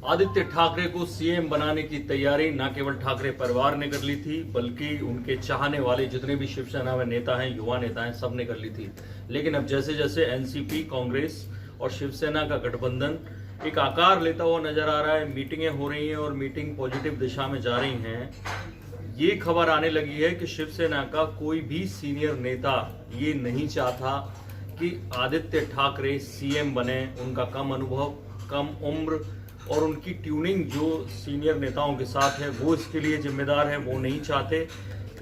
आदित्य ठाकरे को सीएम बनाने की तैयारी न केवल ठाकरे परिवार ने कर ली थी, बल्कि उनके चाहने वाले जितने भी शिवसेना में नेता हैं, युवा नेता हैं, सब ने कर ली थी। लेकिन अब जैसे जैसे एनसीपी, कांग्रेस और शिवसेना का गठबंधन एक आकार लेता हुआ नजर आ रहा है, मीटिंगें हो रही हैं और मीटिंग पॉजिटिव दिशा में जा रही हैं, ये खबर आने लगी है कि शिवसेना का कोई भी सीनियर नेता ये नहीं चाहता कि आदित्य ठाकरे सीएम बने। उनका कम अनुभव, कम उम्र और उनकी ट्यूनिंग जो सीनियर नेताओं के साथ है, वो इसके लिए जिम्मेदार है। वो नहीं चाहते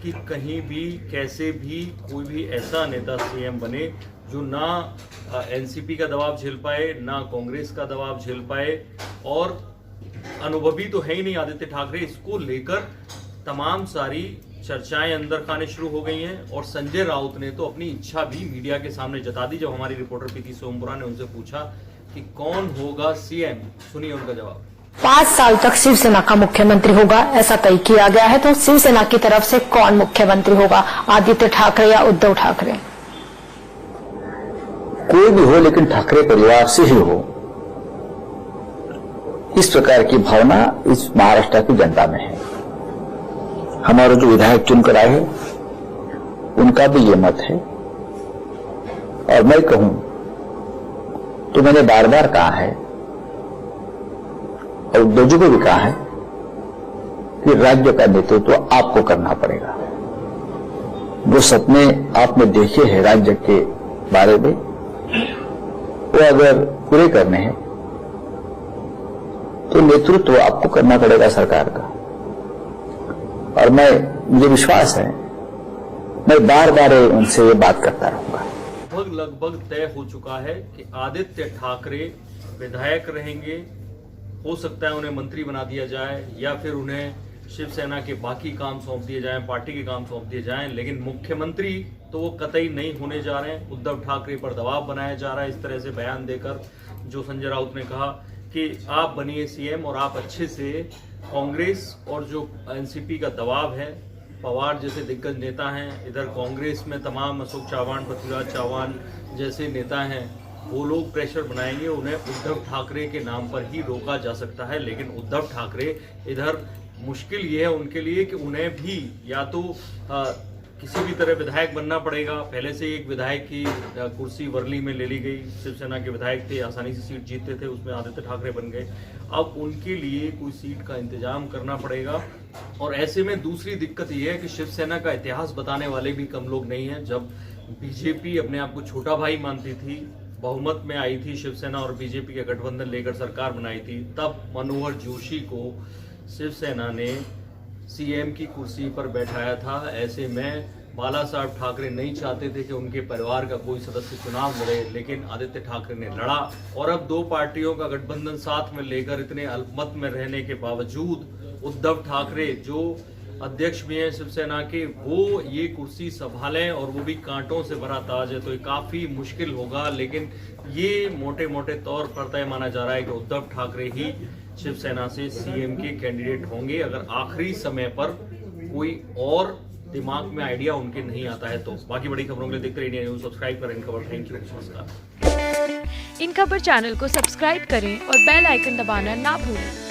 कि कहीं भी कैसे भी कोई भी ऐसा नेता सीएम बने जो ना एनसीपी का दबाव झेल पाए, ना कांग्रेस का दबाव झेल पाए, और अनुभवी तो है ही नहीं आदित्य ठाकरे। इसको लेकर तमाम सारी चर्चाएं अंदर खाने शुरू हो गई हैं और संजय राउत ने तो अपनी इच्छा भी मीडिया के सामने जता दी। जब हमारी रिपोर्टर प्रीति सोमपुरा ने उनसे पूछा कि कौन होगा सीएम, सुनिए उनका जवाब। 5 साल तक शिवसेना का मुख्यमंत्री होगा, ऐसा तय किया गया है। तो शिवसेना की तरफ से कौन मुख्यमंत्री होगा, आदित्य ठाकरे या उद्धव ठाकरे? कोई भी हो, लेकिन ठाकरे परिवार से ही हो, इस प्रकार की भावना इस महाराष्ट्र की जनता में है। हमारे जो विधायक चुनकर आए हैं, उनका भी ये मत है। और मैं कहूं तो मैंने बार बार कहा है और उद्धव जी को भी कहा है कि राज्य का नेतृत्व आपको करना पड़ेगा। जो सपने आपने देखे हैं राज्य के बारे में, वो अगर पूरे करने हैं तो नेतृत्व आपको करना पड़ेगा सरकार का। और मुझे विश्वास है, मैं बार बार उनसे ये बात करता रहूंगा। लगभग तय हो चुका है कि आदित्य ठाकरे विधायक रहेंगे। हो सकता है उन्हें मंत्री बना दिया जाए या फिर उन्हें शिवसेना के बाकी काम सौंप दिए जाएं, पार्टी के काम सौंप दिए जाएं, लेकिन मुख्यमंत्री तो वो कतई नहीं होने जा रहे हैं। उद्धव ठाकरे पर दबाव बनाया जा रहा है इस तरह से बयान देकर, जो संजय राउत ने कहा कि आप बनिए सीएम और आप अच्छे से कांग्रेस और जो एनसीपी का दबाव है, पवार जैसे दिग्गज नेता हैं, इधर कांग्रेस में तमाम अशोक चव्हाण, पृथ्वीराज चव्हाण जैसे नेता हैं, वो लोग प्रेशर बनाएंगे, उन्हें उद्धव ठाकरे के नाम पर ही रोका जा सकता है। लेकिन उद्धव ठाकरे इधर मुश्किल ये है उनके लिए कि उन्हें भी या तो किसी भी तरह विधायक बनना पड़ेगा। पहले से एक विधायक की कुर्सी वर्ली में ले ली गई, शिवसेना के विधायक थे, आसानी से सीट जीतते थे, उसमें आदित्य ठाकरे बन गए। अब उनके लिए कोई सीट का इंतजाम करना पड़ेगा। और ऐसे में दूसरी दिक्कत यह है कि शिवसेना का इतिहास बताने वाले भी कम लोग नहीं हैं। जब बीजेपी अपने आप को छोटा भाई मानती थी, बहुमत में आई थी शिवसेना और बीजेपी का गठबंधन लेकर सरकार बनाई थी, तब मनोहर जोशी को शिवसेना ने सीएम की कुर्सी पर बैठाया था। ऐसे में बाला साहब ठाकरे नहीं चाहते थे कि उनके परिवार का कोई सदस्य चुनाव लड़े, लेकिन आदित्य ठाकरे ने लड़ा। और अब दो पार्टियों का गठबंधन साथ में लेकर इतने अल्पमत में रहने के बावजूद उद्धव ठाकरे जो अध्यक्ष भी हैं शिवसेना के, वो ये कुर्सी संभालें और वो भी कांटों से भरा ताज है, तो ये काफी मुश्किल होगा। लेकिन ये मोटे मोटे तौर पर तय माना जा रहा है कि उद्धव ठाकरे ही शिवसेना से सीएम के कैंडिडेट होंगे, अगर आखिरी समय पर कोई और दिमाग में आइडिया उनके नहीं आता है तो। बाकी बड़ी खबरों के लिए देखते रहिए इंडिया न्यूज, सब्सक्राइब करें इन खबर। थैंक यू, नमस्कार। इन खबर चैनल को सब्सक्राइब करें और बेल आइकन दबाना ना भूलें।